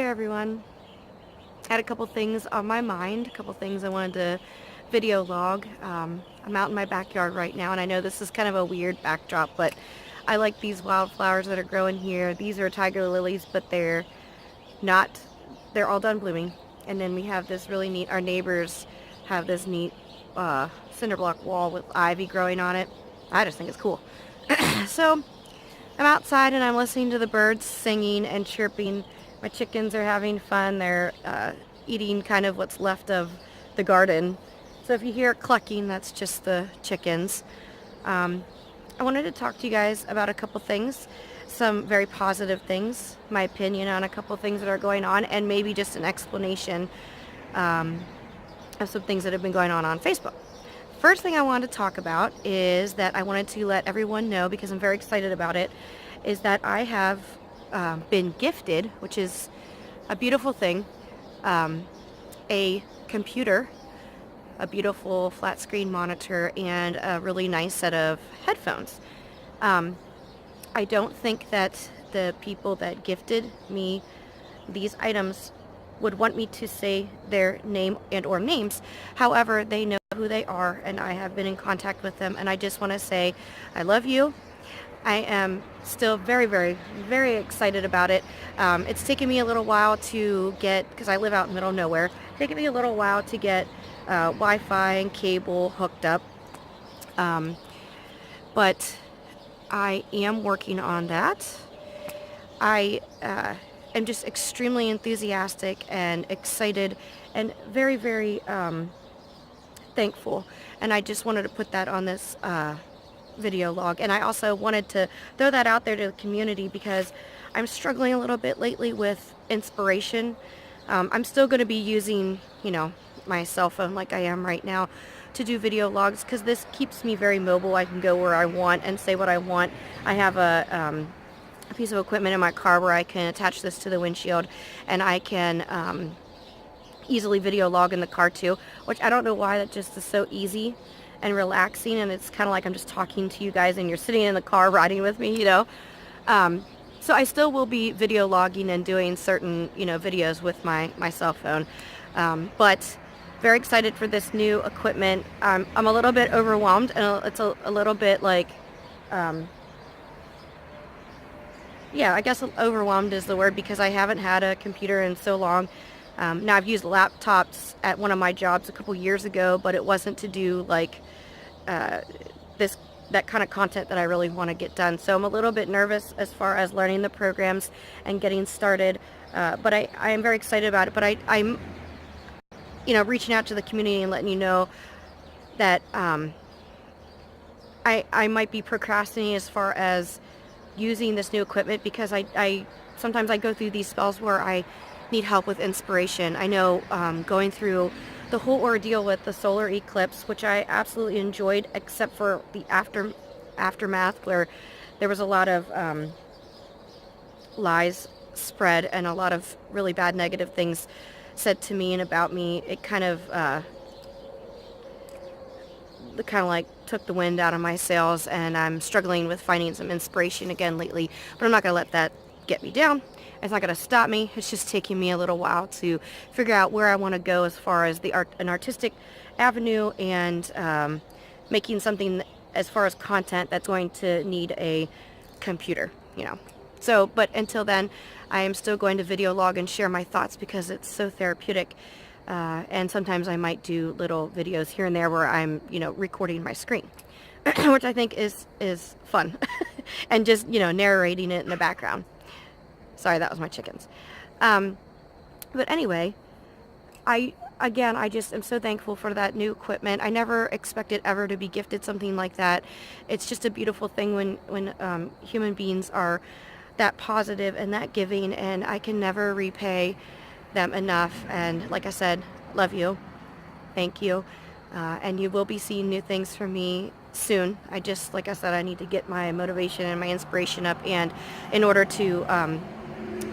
there, everyone. I had a couple things on my mind, a couple things I wanted to video log. I'm out in my backyard right now, and I know this is kind of a weird backdrop, but I like these wildflowers that are growing here. These are tiger lilies, but they're not, they're all done blooming. And then we have this really neat, our neighbors have this neat cinder block wall with ivy growing on it. I just think it's cool. So I'm outside and I'm listening to the birds singing and chirping. My chickens are having fun. They're eating kind of what's left of the garden. So if you hear clucking, that's just the chickens. I wanted to talk to you guys about a couple things, some very positive things, my opinion on a couple things that are going on, and maybe just an explanation of some things that have been going on Facebook. First thing I wanted to talk about is that I wanted to let everyone know, because I'm very excited about it, is that I have been gifted, which is a beautiful thing, a computer, a beautiful flat screen monitor, and a really nice set of headphones. I don't think that the people that gifted me these items would want me to say their name and or names. However, they know who they are, and I have been in contact with them, and I just want to say I love you. I am still very, very, very excited about it. It's taken me a little while to get, because I live out in the middle of nowhere, it's taken me a little while to get Wi-Fi and cable hooked up. But I am working on that. I am just extremely enthusiastic and excited and very, very thankful. And I just wanted to put that on this video log. And I also wanted to throw that out there to the community because I'm struggling a little bit lately with inspiration. I'm still going to be using, my cell phone like I am right now to do video logs because this keeps me very mobile. I can go where I want and say what I want. I have a piece of equipment in my car where I can attach this to the windshield, and I can easily video log in the car too, which I don't know why that just is so easy and relaxing, and it's kind of like I'm just talking to you guys and you're sitting in the car riding with me, So I still will be video logging and doing certain, videos with my cell phone, but very excited for this new equipment. I'm a little bit overwhelmed, and it's a little bit like, yeah, I guess overwhelmed is the word, because I haven't had a computer in so long. Now I've used laptops at one of my jobs a couple years ago, but it wasn't to do like that kind of content that I really want to get done. So I'm a little bit nervous as far as learning the programs and getting started, but I am very excited about it. But I'm reaching out to the community and letting you know that I might be procrastinating as far as using this new equipment, because I sometimes I go through these spells where I need help with inspiration. I know going through the whole ordeal with the solar eclipse, which I absolutely enjoyed, except for the aftermath, where there was a lot of lies spread and a lot of really bad negative things said to me and about me. It kind of like took the wind out of my sails, and I'm struggling with finding some inspiration again lately, but I'm not going to let that get me down. It's not going to stop me. It's just taking me a little while to figure out where I want to go as far as an artistic avenue, and making something as far as content that's going to need a computer, So, but until then, I am still going to video log and share my thoughts because it's so therapeutic. And sometimes I might do little videos here and there where I'm, recording my screen, which I think is fun, and just, narrating it in the background. Sorry, that was my chickens. But anyway, I just am so thankful for that new equipment. I never expected ever to be gifted something like that. It's just a beautiful thing when human beings are that positive and that giving, and I can never repay them enough. And like I said, love you. Thank you. And you will be seeing new things from me soon. Like I said, I need to get my motivation and my inspiration up, and in order to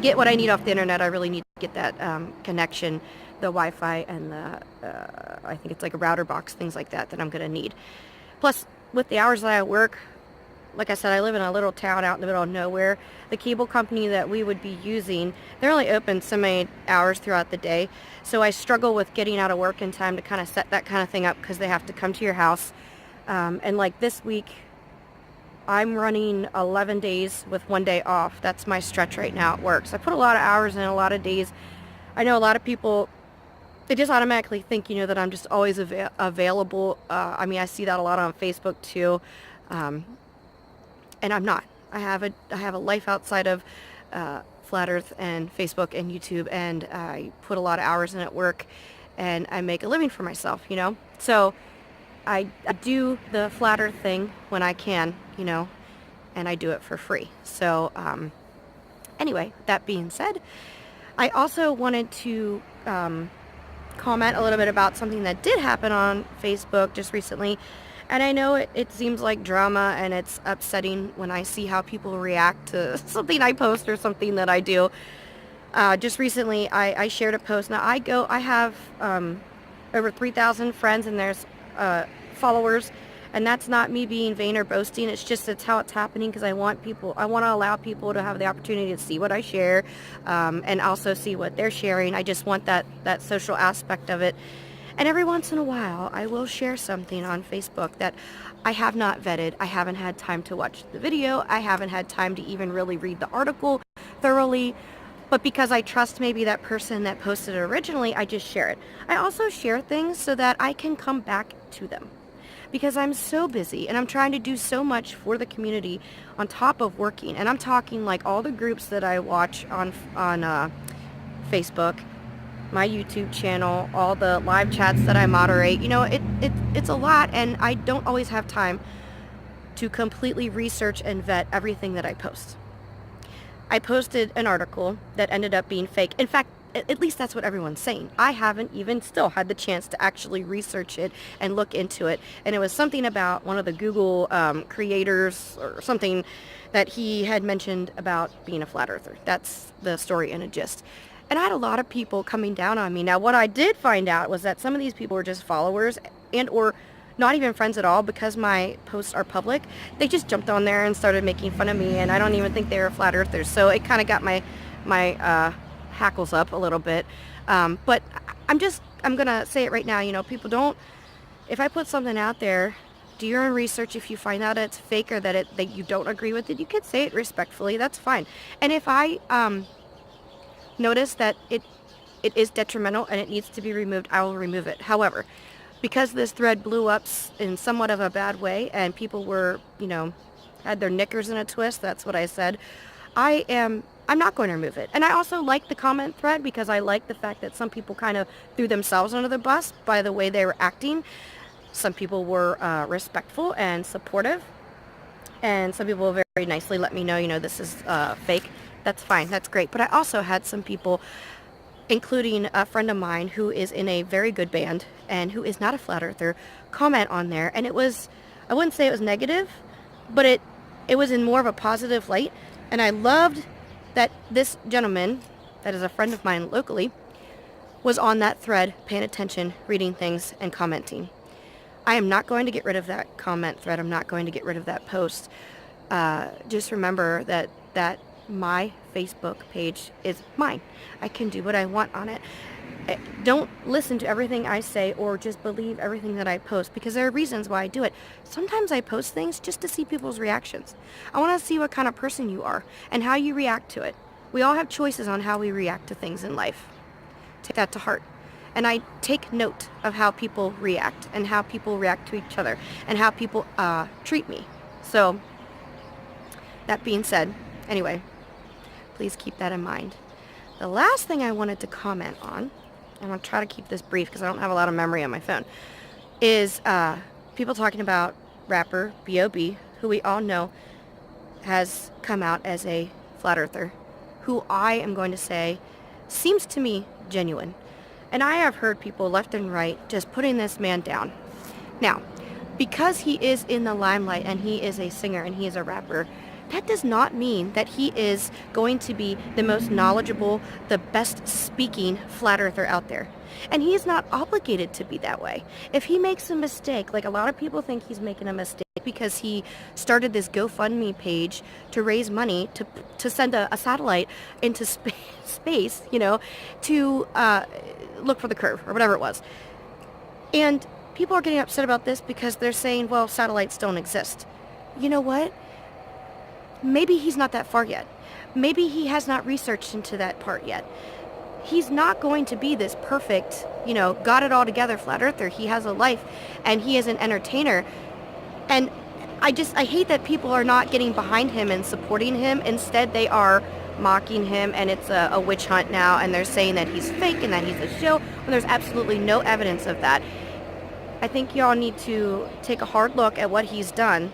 get what I need off the internet, I really need to get that connection, the Wi-Fi, and the I think it's like a router box, things like that I'm going to need. Plus, with the hours that I work, like I said, I live in a little town out in the middle of nowhere. The cable company that we would be using, they're only open so many hours throughout the day. So I struggle with getting out of work in time to kind of set that kind of thing up because they have to come to your house. And like this week, I'm running 11 days with 1 day off. That's my stretch right now at work. So I put a lot of hours in, a lot of days. I know a lot of people, they just automatically think, that I'm just always available. I mean, I see that a lot on Facebook too. And I'm not. I have a life outside of Flat Earth and Facebook and YouTube, and I put a lot of hours in at work, and I make a living for myself, So I do the Flat Earth thing when I can, and I do it for free. So anyway, that being said, I also wanted to comment a little bit about something that did happen on Facebook just recently. And I know it seems like drama, and it's upsetting when I see how people react to something I post or something that I do. Just recently, I shared a post. Now, I have over 3,000 friends, and there's followers, and that's not me being vain or boasting. It's how it's happening, because I want to allow people to have the opportunity to see what I share, and also see what they're sharing. I just want that social aspect of it. And every once in a while, I will share something on Facebook that I have not vetted. I haven't had time to watch the video. I haven't had time to even really read the article thoroughly. But because I trust maybe that person that posted it originally, I just share it. I also share things so that I can come back to them, because I'm so busy and I'm trying to do so much for the community on top of working. And I'm talking like all the groups that I watch on Facebook, my YouTube channel, all the live chats that I moderate. It's a lot, and I don't always have time to completely research and vet everything that I post. I posted an article that ended up being fake. In fact, at least that's what everyone's saying. I haven't even still had the chance to actually research it and look into it. And it was something about one of the Google creators or something that he had mentioned about being a flat earther. That's the story in a gist. And I had a lot of people coming down on me. Now, what I did find out was that some of these people were just followers and or not even friends at all, because my posts are public. They just jumped on there and started making fun of me, and I don't even think they were flat earthers. So it kind of got my hackles up a little bit. But I'm going to say it right now. People don't, if I put something out there, do your own research. If you find out it's fake or that you don't agree with it, you can say it respectfully. That's fine. And if I notice that it is detrimental and it needs to be removed, I will remove it. However, because this thread blew up in somewhat of a bad way, and people were, had their knickers in a twist, that's what I said, I'm not going to remove it. And I also like the comment thread, because I like the fact that some people kind of threw themselves under the bus by the way they were acting. Some people were respectful and supportive, and some people very nicely let me know, this is fake. That's fine. That's great. But I also had some people, including a friend of mine who is in a very good band and who is not a flat earther, comment on there. And it was, I wouldn't say it was negative, but it was in more of a positive light. And I loved that this gentleman, that is a friend of mine locally, was on that thread, paying attention, reading things, and commenting. I am not going to get rid of that comment thread. I'm not going to get rid of that post. Just remember that my Facebook page is mine. I can do what I want on it. Don't listen to everything I say or just believe everything that I post, because there are reasons why I do it. Sometimes I post things just to see people's reactions. I want to see what kind of person you are and how you react to it. We all have choices on how we react to things in life. Take that to heart. And I take note of how people react and how people react to each other and how people treat me. So, that being said, anyway, please keep that in mind. The last thing I wanted to comment on, I'm going to try to keep this brief because I don't have a lot of memory on my phone, is people talking about rapper B.O.B, who we all know has come out as a flat earther, who I am going to say seems to me genuine. And I have heard people left and right just putting this man down. Now, because he is in the limelight and he is a singer and he is a rapper, that does not mean that he is going to be the most knowledgeable, the best speaking flat earther out there. And he's not obligated to be that way. If he makes a mistake, like a lot of people think he's making a mistake because he started this GoFundMe page to raise money to send a satellite into space, to look for the curve or whatever it was. And people are getting upset about this because they're saying, well, satellites don't exist. You know what? Maybe he's not that far yet. Maybe he has not researched into that part yet. He's not going to be this perfect, got it all together flat earther. He has a life and he is an entertainer. And I hate that people are not getting behind him and supporting him. Instead, they are mocking him, and it's a witch hunt now, and they're saying that he's fake and that he's a show, when there's absolutely no evidence of that. I think y'all need to take a hard look at what he's done.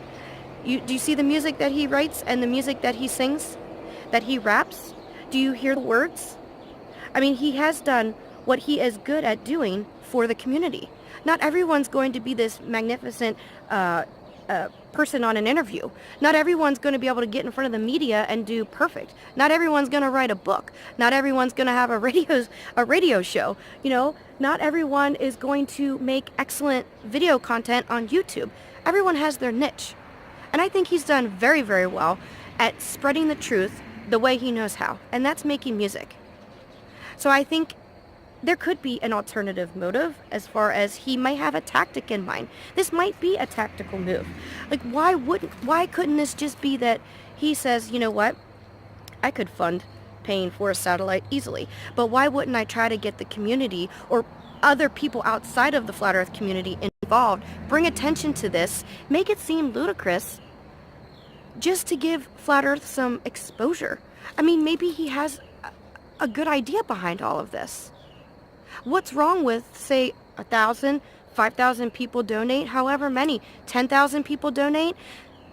Do you see the music that he writes and the music that he sings, that he raps? Do you hear the words? I mean, he has done what he is good at doing for the community. Not everyone's going to be this magnificent person on an interview. Not everyone's going to be able to get in front of the media and do perfect. Not everyone's going to write a book. Not everyone's going to have a radio show. Not everyone is going to make excellent video content on YouTube. Everyone has their niche. And I think he's done very, very well at spreading the truth the way he knows how. And that's making music. So I think there could be an alternative motive as far as he might have a tactic in mind. This might be a tactical move. Like, why couldn't this just be that he says, you know what, I could fund paying for a satellite easily, but why wouldn't I try to get the community or other people outside of the flat earth community involved, bring attention to this, make it seem ludicrous, just to give flat earth some exposure. I mean, maybe he has a good idea behind all of this. What's wrong with, say, 1,000, 5,000 people donate, however many, 10,000 people donate?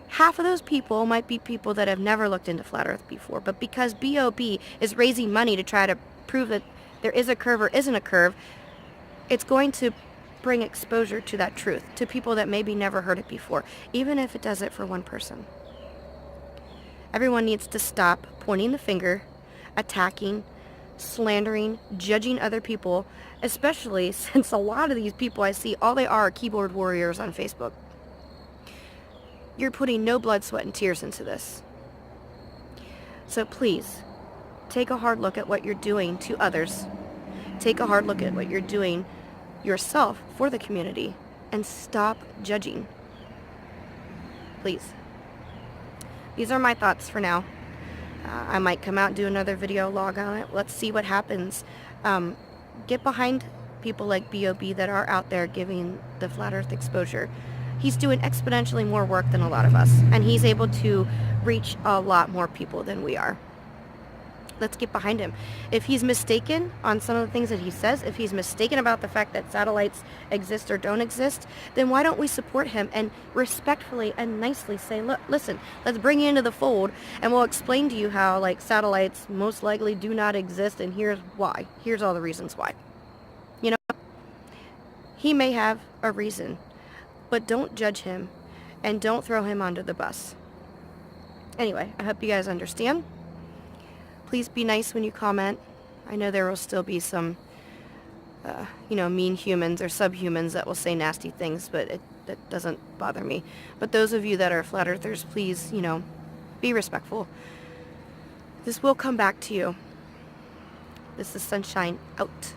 Half of those people might be people that have never looked into flat earth before, but because B.O.B is raising money to try to prove that there is a curve or isn't a curve, it's going to bring exposure to that truth, to people that maybe never heard it before, even if it does it for one person. Everyone needs to stop pointing the finger, attacking, slandering, judging other people, especially since a lot of these people I see, all they are keyboard warriors on Facebook. You're putting no blood, sweat, and tears into this. So please, take a hard look at what you're doing to others. Take a hard look at what you're doing yourself for the community, and stop judging. Please. These are my thoughts for now. I might come out and do another video log on it. Let's see what happens. Get behind people like B.O.B that are out there giving the flat earth exposure. He's doing exponentially more work than a lot of us, and he's able to reach a lot more people than we are. Let's get behind him. If he's mistaken on some of the things that he says, if he's mistaken about the fact that satellites exist or don't exist, then why don't we support him and respectfully and nicely say, look, listen, let's bring you into the fold, and we'll explain to you how, like, satellites most likely do not exist, and here's why. Here's all the reasons why. He may have a reason, but don't judge him and don't throw him under the bus. Anyway, I hope you guys understand. Please be nice when you comment. I know there will still be some, mean humans or subhumans that will say nasty things, but that doesn't bother me. But those of you that are flat earthers, please, be respectful. This will come back to you. This is Sunshine out.